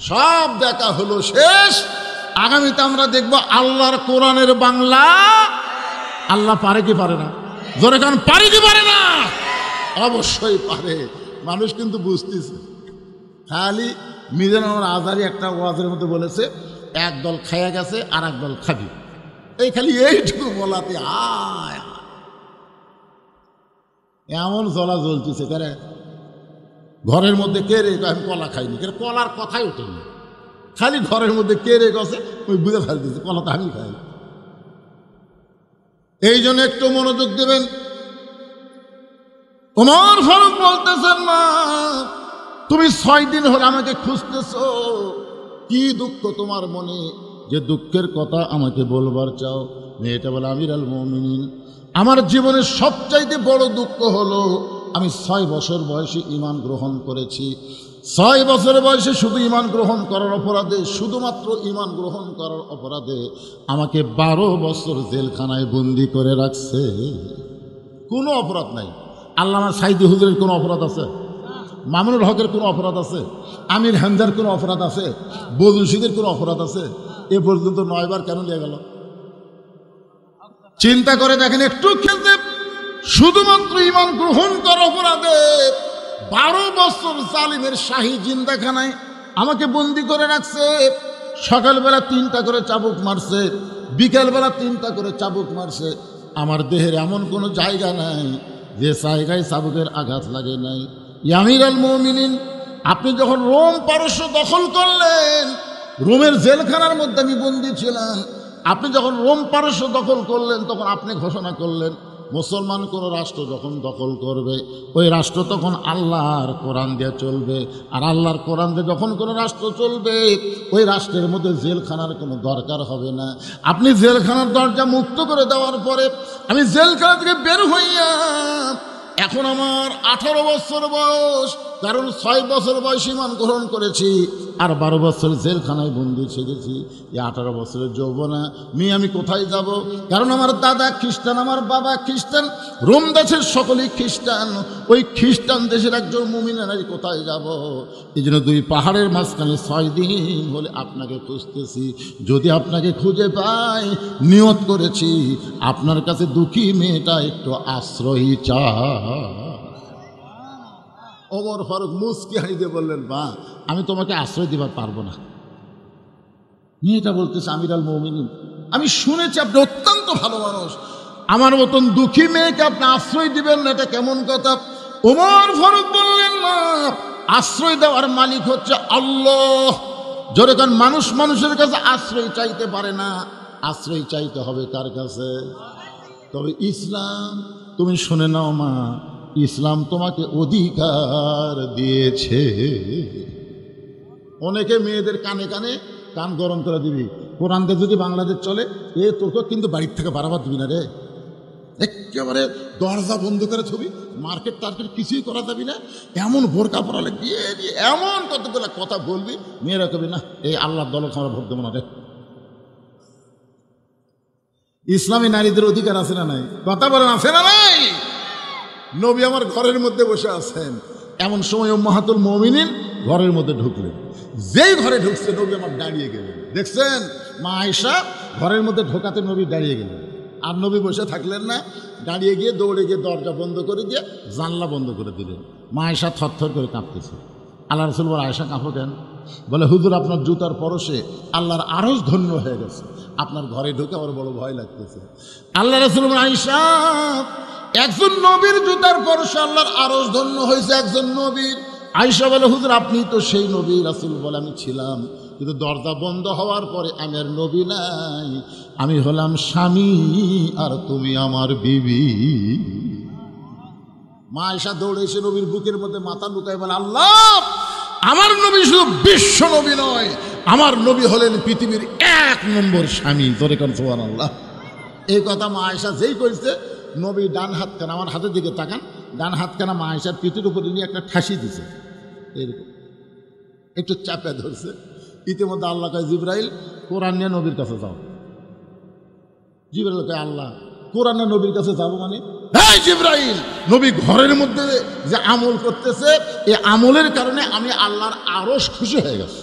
সব দেখা হলো শেষ। আগামীতে আমরা দেখব আল্লাহর কোরআনের বাংলা। আল্লাহ পারে কি পারে না? জোরে কারণ পারে কি পারে না? অবশ্যই পারে। মানুষ কিন্তু বুঝতেছে। খালি মিজান আজহারী একটা ওয়াজের মধ্যে বলেছে, এক দল খাইয়া গেছে আর এক দল খাবি। এই খালি এইটুকু বলাতে আয় এমন জ্বলা জ্বলতেছে। কেরে ঘরের মধ্যে কে রে? আমি কলা খাইনি। কেন কলার কথাই ওঠেনি। খালি ঘরের মধ্যে কে রে গেছে ওই বুঝে ফেলতেছে, কলা তো আমি খাই। এই জন্য একটু মনোযোগ দেবেন। ওমর ফারুক বলতেছেন, মা, তুমি 6 দিন হলে আমাকে খুঁজতেছ, কি দুঃখ তোমার মনে যে দুঃখের কথা আমাকে বলবার চাও? মেয়েটা বলে, আমিরুল মুমিনিন, আমার জীবনের সবচাইতে বড় দুঃখ হলো আমি 6 বছর বয়সে ঈমান গ্রহণ করেছি। 6 বছর বয়সে শুধু ঈমান গ্রহণ করার অপরাধে, শুধুমাত্র ঈমান গ্রহণ করার অপরাধে আমাকে 12 বছর জেলখানায় বন্দি করে রাখছে। কোনো অপরাধ নাই। আল্লামা সাইদি হুজুরের কোনো অপরাধ আছে? মামুনুল হকের কোনো অপরাধ আছে? আমির হামজার কোনো অপরাধ আছে? বদরুশিদের কোনো অপরাধ আছে? এ পর্যন্ত 9 বার কেন নিয়ে গেল? চিন্তা করে দেখেন একটু। খেলতে শুধুমাত্র ঈমান গ্রহণ করার অপরাধে 12 বছর জালিমের শাহী জিন্দাখানায় আমাকে বন্দি করে রাখছে। সকালবেলা 3টা করে চাবুক মারছে, বিকেলবেলা 3টা করে চাবুক মারছে। আমার দেহের এমন কোনো জায়গা নাই যে জায়গায় চাবুকের আঘাত লাগে নাই। আমিরুল মুমিনিন, আপনি যখন রোম পারস্য দখল করলেন, রোমের জেলখানার মধ্যে আমি বন্দী ছিলাম। আপনি যখন রোম পারস্য দখল করলেন তখন আপনি ঘোষণা করলেন, মুসলমান কোনো রাষ্ট্র যখন দখল করবে ওই রাষ্ট্র তখন আল্লাহর কোরআন দিয়ে চলবে। আর আল্লাহর কোরআন দিয়ে যখন কোনো রাষ্ট্র চলবে ওই রাষ্ট্রের মধ্যে জেলখানার কোনো দরকার হবে না। আপনি জেলখানার দরজা মুক্ত করে দেওয়ার পরে আমি জেলখানা থেকে বের হইয়া এখন আমার 18 বছর বয়স, কারণ 6 বছর বয়স ঈমান গ্রহণ করেছি আর 12 বছর জেলখানায় বন্দি ছেড়েছি। এই 18 বছরের যৌবনা মেয়ে আমি কোথায় যাব? কারণ আমার দাদা খ্রিস্টান, আমার বাবা খ্রিস্টান, রোম দেশের সকলেই খ্রিস্টান। ওই খ্রিস্টান দেশের একজন মুমিনা নারী কোথায় যাব? এই জন্য 2 পাহাড়ের মাঝখানে 6 দিন হলে আপনাকে খুঁজতেছি। যদি আপনাকে খুঁজে পাই, নিয়ত করেছি আপনার কাছে দুঃখী মেয়েটা একটু আশ্রয় চায়। ওমর ফারুক মুস্কি হাসি বললেন, মা, আমি তোমাকে আশ্রয় দিবার পারবো না। মেয়েটা বলতেছে, আমিরুল মুমিনিন, আমি শুনেছি আপনি অত্যন্ত ভালো মানুষ, আমার মতন দুঃখী মেয়েকে আপনি আশ্রয় দিবেন না, এটা কেমন কথা? ওমর ফারুক বললেন, মা, আশ্রয় দেওয়ার মালিক হচ্ছে আল্লাহ। জোরে কারণ মানুষ মানুষের কাছে আশ্রয় চাইতে পারে না, আশ্রয় চাইতে হবে কার কাছে? তবে ইসলাম, তুমি শুনে নাও মা, ইসলাম তোমাকে অধিকার দিয়েছে। অনেকে মেয়েদের কানে কানে কান গরম করে দিবি, কোরআনতে যদি বাংলাদেশ চলে তোকে কিন্তু বাড়ির থেকে বাড়াবার দিবি না রে। একেবারে দরজা বন্ধ করে ছবি, মার্কেট টার্কেট কিছুই করা যাবি না, এমন বোরকা পরালে গিয়ে এমন কতগুলো কথা বলবি, মেয়েরা কবি না এই আল্লাহর দলকে আমরা ভোট দেবো না রে। ইসলামী নারীদের অধিকার আছে না নাই? কথা বলেন, আছে না নাই? নবী আমার ঘরের মধ্যে বসে আছেন, এমন সময় উম্মাহাতুল মুমিনিন ঘরের মধ্যে ঢুকলেন। যেই ঘরে ঢুকছে নবী আমার দাঁড়িয়ে গেলেন। দেখছেন মা আয়েশা ঘরের মধ্যে ঢোকাতে নবী দাঁড়িয়ে গেলেন। আর নবী বসে থাকলেন না, দাঁড়িয়ে গিয়ে দৌড়ে গিয়ে দরজা বন্ধ করে দিয়ে জানলা বন্ধ করে দিলেন। মা আয়েশা থরথর করে কাঁপতেছে। আল্লাহ রাসূল বলে, আয়েশা কাঁপো কেন? বলে, হুজুর আপনার জুতার পরশে আল্লাহর আরশ ধন্য হয়ে গেছে, আপনার ঘরে ঢুকে আমার বড় ভয় লাগতেছে। আল্লাহ রাসূল বলে, আয়েশা একজন নবীর জুতার পরশে আল্লাহর আরশ ধন্য হয়েছে, একজন নবীর। আয়েশা বলে, হুজুর আপনি তো সেই নবী। রাসূল বলে, আমি ছিলাম, কিন্তু দরজা বন্ধ হওয়ার পরে আমি আর নবী নাই, আমি হলাম স্বামী আর তুমি আমার বিবি। মা আয়েশা দৌড়ে এসে নবীর বুকের মধ্যে মাথা লুকায় বলে, আল্লাহ আমার নবী শুধু বিশ্ব নবী নয়, আমার নবী হলেন পৃথিবীর 1 নম্বর স্বামী। ধরে কর সুবহানাল্লাহ। এই কথা মা আয়েশা যেই কইছে, নবী ডান হাত কানা, আমার হাতের দিকে তাকান, ডান হাত কানা মা আয়েশার পিঠের উপরে নিয়ে একটা ঠাসি দিছে, এরকম একটু চাপে ধরছে। ইতিমধ্যে আল্লাহ কয়, জিবরাইল কোরআন নিয়ে নবীর কাছে যাও। জিবরাইল কয়, আল্লাহ কোরআন নিয়ে নবীর কাছে যাবো মানে? হ্যাঁ জিবরাইল, নবী ঘরের মধ্যে যে আমল করতেছে, এই আমলের কারণে আমি আল্লাহর আরশ খুশি হয়ে গেছে,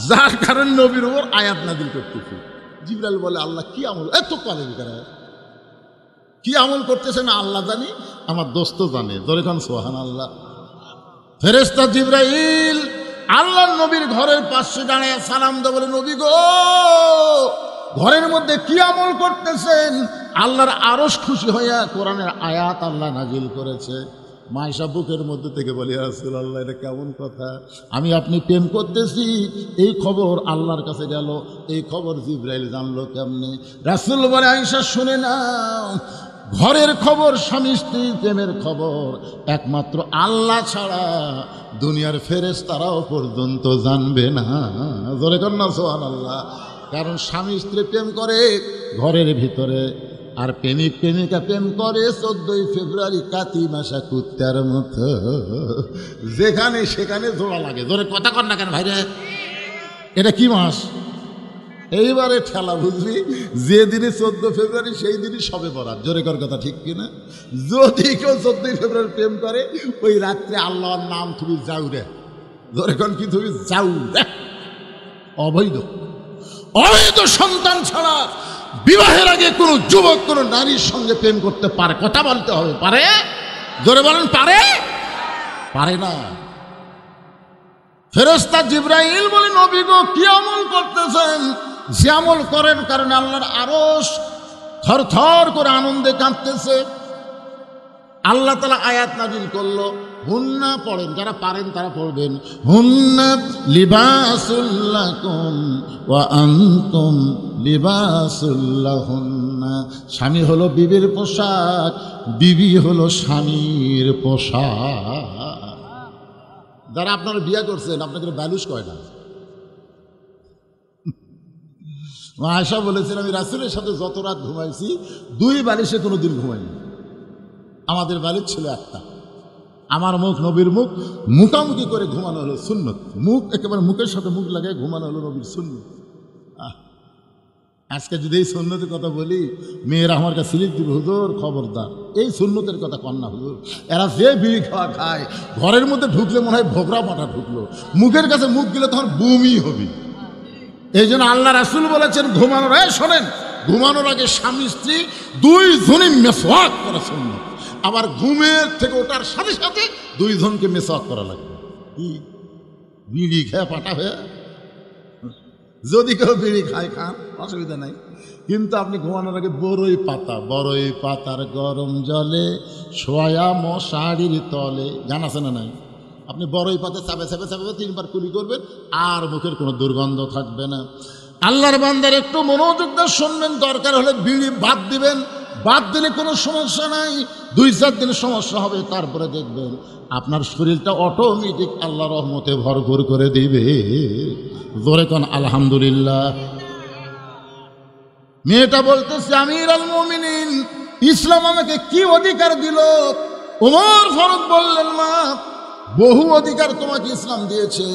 যার কারণে নবীর উপর আয়াত নাযিল করতেছি। জিবরাইল বলে, আল্লাহ কি আমল এত পালেন করে, কি আমল করতেছে না আল্লাহ জানি, আমার দোস্ত জানে। ধরে কোন সুবহানাল্লাহ। ফেরেশতা জিবরাইল আল্লাহর নবীর ঘরের পাশে দাঁড়িয়ে সালাম দেয়, বলে, নবী গো ঘরের মধ্যে কি আমল করতেছেন? আল্লাহর আরশ খুশি হইয়া কোরআনের আয়াত আল্লাহ নাজিল করেছে। মা আয়েশা বুকের মধ্যে থেকে বলি, ইয়া রাসূলুল্লাহ এটা কেমন কথা? আমি আপনি প্রেম করতেছি, এই খবর আল্লাহর কাছে গেল, এই খবর জিবরাইল জানলো কেমনে? রাসূল বলে, আয়েশা শুনে নাও, ঘরের খবর, স্বামী স্ত্রীর প্রেমের খবর একমাত্র আল্লাহ ছাড়া দুনিয়ার ফেরেশতারাও পর্যন্ত জানবে না। জোরে কর না সুবহানাল্লাহ। কারণ স্বামী স্ত্রী প্রেম করে ঘরের ভিতরে, আর প্রেমিক প্রেমিকা প্রেম করে 14ই ফেব্রুয়ারি কাতি মাসা কুত্তার মতো, যেখানে সেখানে জোড়া লাগে। জোরে কথা কর না কেন ভাইরে? এটা কি মাস? এইবারে ঠেলা বুঝবি, যে দিনে 14 ফেব্রুয়ারি সেই দিনই সবে বরাত। জোরে কর কথা, ঠিক কিনা? যদি কেউ 14ই ফেব্রুয়ারি প্রেম করে, ওই রাত্রে আল্লাহর নাম তুমি যাও রে। জোরে কর কি তুমি যাও রে। অবৈধ অবৈধ সন্তান ছাড়া বিবাহের আগে কোনো যুবক কোনো নারীর সঙ্গে প্রেম করতে পারে? কথা বলতে হবে, পারে? জোরে বলেন, পারে? পারে না। ফেরেশতা জিবরাইল বলে, নবী গো কি আমল করতেছেন? যে আমল করেন কারণে আল্লাহর আরশ থরথর করে আনন্দে কাঁপতেছে। আল্লাহ তাআলা আয়াত নাযিল করলো, হুন্না পড়েন, যারা পারেন তারা পড়বেন। হুন্না লিবাসুল লাকুম ওয়া আনতুম লিবাসুল লাহুন্না। স্বামী হলো বিবির পোশাক, বিবি হলো স্বামীর পোশাক। যারা আপনারা বিয়ে করছেন, আপনাকে ব্যালুস কয় না? আয়েশা বলেছেন, আমি রাসূলের সাথে যত রাত ঘুমাইছি 2 বালিশে কোনো দিন ঘুমাইনি। আমাদের বালিশ ছিল একটা। আমার মুখ নবীর মুখ, মুখামুখি করে ঘুমানো হলো সুন্নত। মুখ একেবারে মুখের সাথে মুখ লাগায় ঘুমানো হলো নবীর সুন্নত। আজকে যদি এই সুন্নতের কথা বলি, মেয়েরা আমার কাছে সিলিপ দিবে, হুজুর খবরদার এই সুন্নতের কথা কন না হুজুর। এরা যে বিড়ি খাওয়া খায়, ঘরের মধ্যে ঢুকলে মনে হয় ভোগরা পাটা ঢুকলো, মুখের কাছে মুখ গেলে তখন বমি হবে। এই জন্য আল্লাহ রাসূল বলেছেন, ঘুমানোর আগে শোনেন, ঘুমানোর আগে স্বামী স্ত্রী 2 জনই মেসওয়াক করা সুন্নত। আবার ঘুমের থেকে ওঠার সাথে সাথে 2 জনকে মেসওয়াক করা লাগবে। কি বিড়ি খেয়ে পাটা হয়ে? যদি কেউ বিড়ি খায় খান, অসুবিধা নাই, কিন্তু আপনি ঘুমানোর আগে বড়ই পাতার গরম জলে শোয়া মশারির তলে, গান আছে না নাই? আপনি বড়ই পাতা চাপে 3 বার কুলি করবেন, আর মুখের কোনো দুর্গন্ধ থাকবে না। আল্লাহর বান্দার একটু মনোযোগ দিয়ে শুনবেন, দরকার হলে বিড়ি বাদ দিবেন, বাদ দিলে কোনো সমস্যা নাই। 2-4 দিন সমস্যা হবে, তারপরে দেখবেন আপনার শরীরটা অটোমেটিক আল্লাহর রহমতে ভরপুর করে দিবে। জোরে কোন আলহামদুলিল্লাহ। মেয়েটা বলতেছে, আমিরুল মুমিনিন, ইসলাম আমাকে কি অধিকার দিল? ওমর ফারুক বললেন, মা বহু অধিকার তোমাকে ইসলাম দিয়েছে,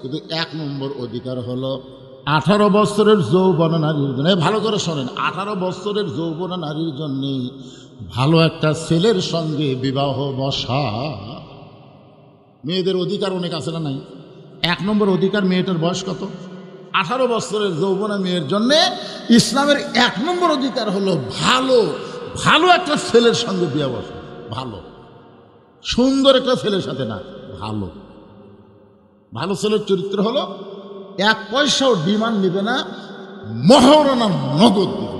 কিন্তু 1 নম্বর অধিকার হলো 18 বছরের যৌবনা নারীর জন্য, ভালো করে শোনেন, 18 বছরের যৌবনা নারীর জন্য ভালো একটা ছেলের সঙ্গে বিবাহ বসা। মেয়েদের অধিকার অনেক আছে না নাই? 1 নম্বর অধিকার, মেয়েটার বয়স কত? 18 বছরের যৌবনা মেয়ের জন্য ইসলামের 1 নম্বর অধিকার হলো ভালো ভালো একটা ছেলের সঙ্গে বিয়ে বসা। ভালো সুন্দর একটা ছেলের সাথে না, ভালো ভালো ছেলের চরিত্র হলো 1 পয়সাও ডিমান্ড নেবে না, মহারণা নগদ দেবে।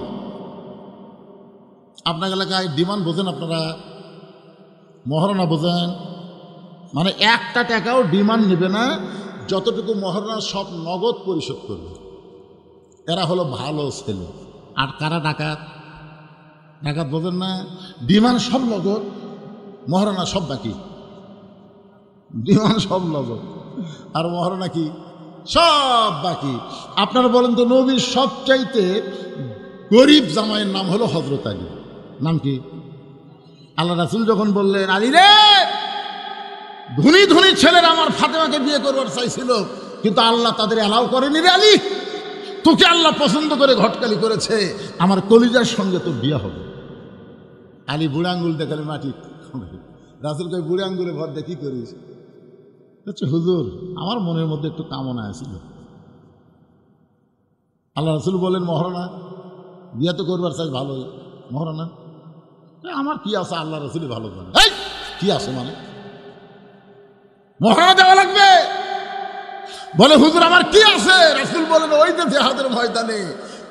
আপনার এলাকায় ডিমান্ড বোঝেন আপনারা? মহারণা বোঝেন? মানে 1 টাকাও ডিমান্ড নেবে না, যতটুকু মহারণা সব নগদ পরিশোধ করবে। এরা হলো ভালো ছেলে। আর কারা ডাকাত? ডাকাত বোঝেন না? ডিমান্ড সব নগদ, মহারণা সব বাকি। ডিমান্ড সব নগদ আর মহারণা কি সব বাকি। আপনারা বলেন তো, নবীর সবচাইতে গরিব জামাইয়ের নাম হলো হযরত আলী। নাম কি? আল্লাহ রাসূল যখন বললেন, আলী রে, ধনী ধনী ছেলেরা আমার ফাতেমাকে বিয়ে করবার চাইছিল, কিন্তু আল্লাহ তাদের অ্যালাউ করেনি রে আলী, তোকে আল্লাহ পছন্দ করে ঘটকালি করেছে, আমার কলিজার সঙ্গে তোর বিয়ে হবে। আলী বুড়ো আঙ্গুল দেখালে মাটি। রাসূল কই, বুড়ো আঙ্গুলে ভর দিয়ে কি করিস? আচ্ছা হুজুর, আমার মনের মধ্যে একটু কামনা আছিল। আল্লাহ রাসূল বলেন, মহারণা বিয়ে তো করবার চাই, ভালো মহারণা আমার কি আছে? আল্লাহ রাসূলই ভালো জানে। এই কি আছে মানে? মহারণা দেওয়া লাগবে। বলে, হুজুর আমার কি আছে? রাসূল বলেন, ওই যে জিহাদের ময়দানে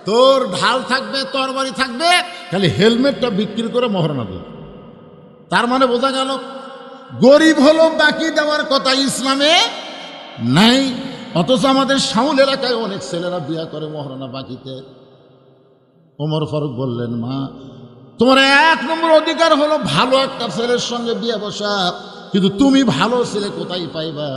তোর ঢাল থাকবে, তরবারি থাকবে, খালি হেলমেটটা বিক্রি করে মহারণা দে। তার মানে বোঝা গেল গরিব হলো বাকি দেওয়ার কথা ইসলামে নাই। অথচ আমাদের শাউল এলাকায় অনেক ছেলেরা বিয়ে করে মহারণা বাকিতে। ওমর ফারুক বললেন, মা তোমার 1 নম্বর অধিকার হলো ভালো একটা ছেলের সঙ্গে বিয়ে বসা, কিন্তু তুমি ভালো ছেলে কোথায় পাইবা?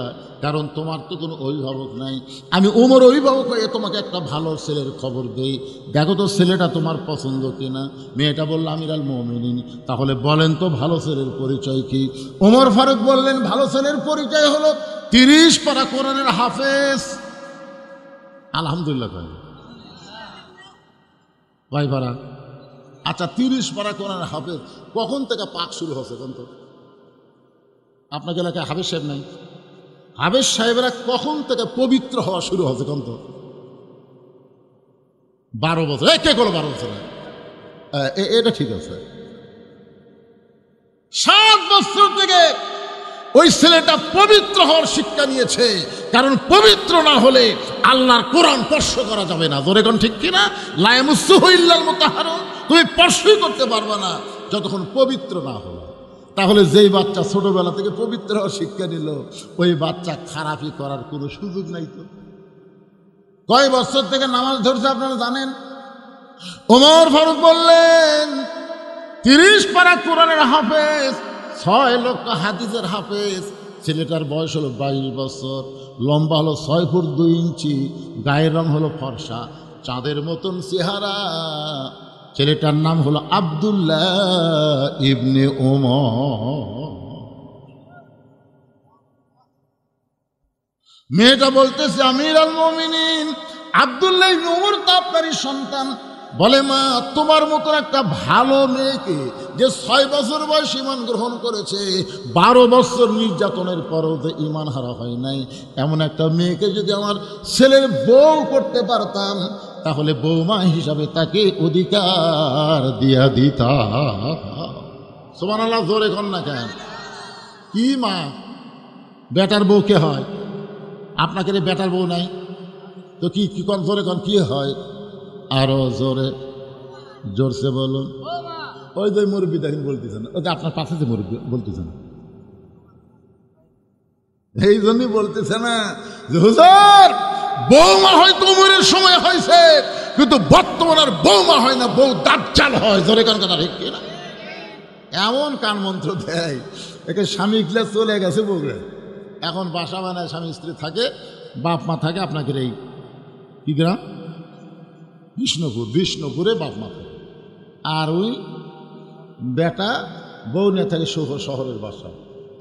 কারণ তোমার তো কোনো অভিভাবক নাই। আমি ওমর অভিভাবক হয়ে তোমাকে একটা ভালো ছেলের খবর দেই, দেখো তো ছেলেটা তোমার পছন্দ কিনা। মেয়েটা বলল, আমিরাল মুমিনিন, তাহলে বলেন তো ভালো ছেলের পরিচয় কি? ওমর ফারুক বললেন, ভালো ছেলের পরিচয় হলো 30 পারা কোরআনের হাফেজ। আলহামদুলিল্লাহ ভাই পারা। আচ্ছা 30 পারা কোরআনের হাফেজ কখন থেকে পাক শুরু হচ্ছে? কোন তো আপনার এলাকায় হাফেজ সাহেব নাই? হাফেজ সাহেবরা কখন থেকে পবিত্র হওয়া শুরু হচ্ছে? কোন তো 12 বছর। কে করো 12 বছর? এটা ঠিক আছে। 7 বছর থেকে ওই ছেলেটা পবিত্র হওয়ার শিক্ষা নিয়েছে। কারণ পবিত্র না হলে আল্লাহর কোরআন স্পর্শ করা যাবে না। জোরে কোন ঠিক কিনা? লা ইয়ামাসসুহু ইল্লাল মুতাহহারুন, তুমি স্পর্শই করতে পারবে না যতক্ষণ পবিত্র না হবে। তাহলে যেই বাচ্চা ছোটবেলা থেকে পবিত্র হওয়ার শিক্ষা নিল, ওই বাচ্চা খারাপই করার কোনো সুযোগ নাই। তো কয় বছর থেকে নামাজ ধরছে আপনারা জানেন? ওমর ফারুক বললেন, 30 পারা কোরআনের হাফেজ, 6 লক্ষ হাদিসের হাফেজ। ছেলেটার বয়স হলো 22 বছর, লম্বা হলো 6 ফুট 2 ইঞ্চি, গায়ের রং হলো ফর্সা, চাঁদের মতন চেহারা। ছেলেটার নাম হলো আব্দুল্লাহ ইবনে ওমর। মেয়েটা বলতেছে, আমিরাল মুমিনিন, আব্দুল্লাহ ইবনে ওমর তো আপনারই সন্তান। বলে, মা তোমার মতন একটা ভালো মেয়েকে, যে 6 বছর বয়স ঈমান গ্রহণ করেছে, 12 বছর নির্যাতনের পরও যে ঈমান হারা হয় নাই, এমন একটা মেয়েকে যদি আমার ছেলের বউ করতে পারতাম, তাহলে বৌমা হিসাবে তাকে অধিকার দিয়া দিতাম। সুবহানাল্লাহ, জোরে কর না কেন? কি মা বেটার বউ কে হয়? আপনাকে বেটার বউ নাই তো কি কি কোন জোরে কোন কি হয়? আরো জোরে, জোরসে বলুন। ওই যে মুরব্বী দেখেন বলতেছেন, ওই যে আপনার পাশে যে মুরব্বী বলতেছেন, এই জন্যই বলতেছে না যে হুজুর বৌমা হয়তো উমরের সময় হয়েছে, কিন্তু বর্তমান আর বৌমা হয় না, বউ দাজ্জাল হয়। জোরে কোন কথা ঠিক কিনা? এমন কান মন্ত্র দেয়, একে স্বামী গিলা চলে গেছে বউরে, এখন বাসা বানায় স্বামী স্ত্রী থাকে, বাপ মা থাকে আপনাকে এই কি গ্রাম? বিষ্ণুপুর। বিষ্ণুপুরে বাপ মা থাকে, আর ওই বেটা বউ নিয়ে থাকে শহরের বাসা,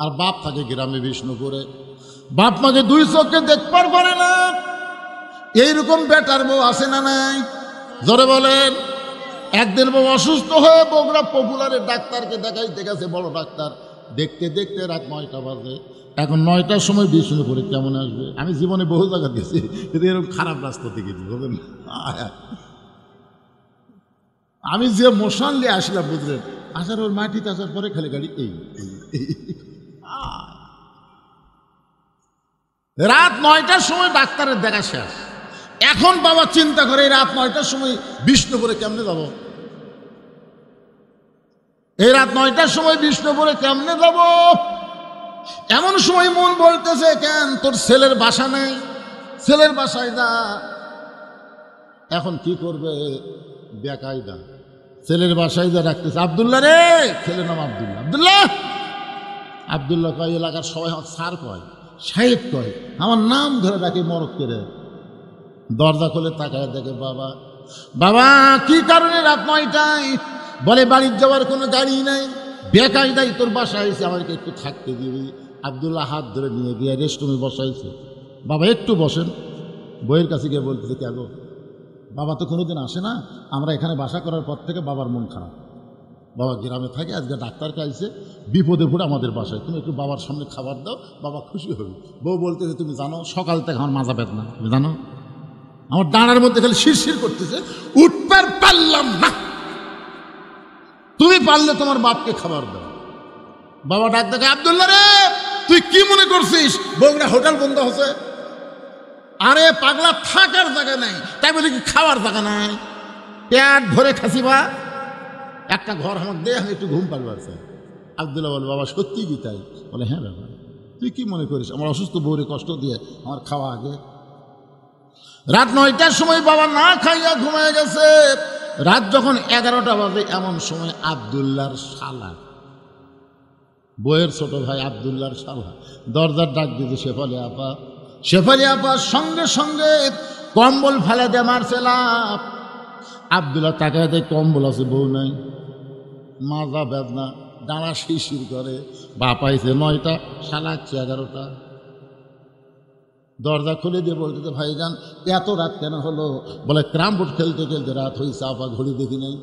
আর বাপ থাকে গ্রামে বিষ্ণুপুরে। বাপ মাকে 2 চোখে দেখবার পারে না। এইরকম বেটার বউ আছে না নাই? জোরে বলেন। একদিন বউ অসুস্থ হয়ে বগুড়া পপুলারের ডাক্তারকে দেখাইতে গেছে, বড় ডাক্তার। দেখতে দেখতে রাত 9টা বাজে। এখন 9টার সময় বিষ্ণুপুরে কেমন আসবে? আমি জীবনে বহু জায়গা গেছি, কিন্তু এরকম খারাপ রাস্তা থেকে বুঝলেন। আমি যে মোশন নিয়ে আসলাম বুঝলেন, আসার ওর মাটিতে আসার পরে খালি গাড়ি এই রাত 9টার সময় ডাক্তারের দেখা শেষ। এখন বাবা চিন্তা করে এই রাত 9টার সময় বিষ্ণুপুরে কেমনে যাব? এই রাত 9টার সময় বিষ্ণুপুরে কেমনে যাব? এমন সময় মন বলতেছে, কেন তোর ছেলের বাসা নেই, ছেলের বাসায় যা। এখন কি করবে? বেকায়দা ছেলের বাসায় যা ডাকতেছে, আব্দুল্লাহ রে, ছেলের নাম আব্দুল্লাহ। আব্দুল্লাহ আব্দুল্লাহ কয়, এলাকার সবাই আমার স্যার কয়, সাহেব কয়, আমার নাম ধরে ডাকে মরক করে। দরজা খুলে তাকায় দেখে বাবা। বাবা কি কারণে রাত 9টায়? বলে বাড়ির যাওয়ার কোনো গাড়ি নাই, বেকায়দাই তোর বাসায় এসে আমাকে একটু থাকতে দিবি। আব্দুল্লাহ হাত ধরে নিয়ে গিয়ে রেস্টরুমে বসাইছে। বাবা একটু বসেন। বইয়ের কাছে গিয়ে বলতেছে, কেন বাবা তো কোনোদিন আসে না, আমরা এখানে বাসা করার পর থেকে বাবার মন খারাপ। বাবা গ্রামে থাকে, আজকে ডাক্তারকে আইসে, বিপদে পড়ে আমাদের বাসায়, তুমি একটু বাবার সামনে খাবার দাও, বাবা খুশি হবে। বউ বলতেছে, তুমি জানো সকাল থেকে আমার মাজা বেদনা, তুমি জানো আমার ডানার মধ্যে খালি শিরশির করতেছে, উঠবার পারলাম না, তুমি পারলে তোমার বাপকে খাবার দাও। বাবা ডাক দেখে, আব্দুল্লাহ রে, তুই কি মনে করছিস বগুড়া হোটেল বন্ধ হচ্ছে? আরে পাগলা, থাকার জায়গা নাই, তাই বলে কি খাওয়ার জায়গা নাই? পেট ভরে খাসি বা একটা ঘর আমাকে দে, আমি একটু ঘুম পারবো। আছে আব্দুল্লাহ বলে, বাবা সত্যি কি তাই? বলে, হ্যাঁ বাবা, তুই কি মনে করিস আমার অসুস্থ বউরে কষ্ট দিয়ে আমার খাওয়া আগে? রাত 9টার সময় বাবা না খাইয়া ঘুমায় গেছে। রাত যখন 11টা বাজে, এমন সময় আব্দুল্লাহর শালা, বইয়ের ছোট ভাই আব্দুল্লাহর শালা দরজার ডাক দিয়েছে, শেফালি আপা। শেফালি আপা সঙ্গে সঙ্গে কম্বল ফেলে দিয়ে মারছে লাফ। আব্দুল্লাহ তাকায় দেয়, কম্বল আছে, বউ নাই, মাজা বেদনা, ডানা শিরশির করে। বাপাইছে 9টা, শালা 11টা। দরজা খুলে দিয়ে বলতে, ভাইজান এত রাত কেন হলো? বলে ক্রাম বোর্ড খেলতে খেলতে রাত হয়েছে, আপা ঘড়ি দেখি নাই।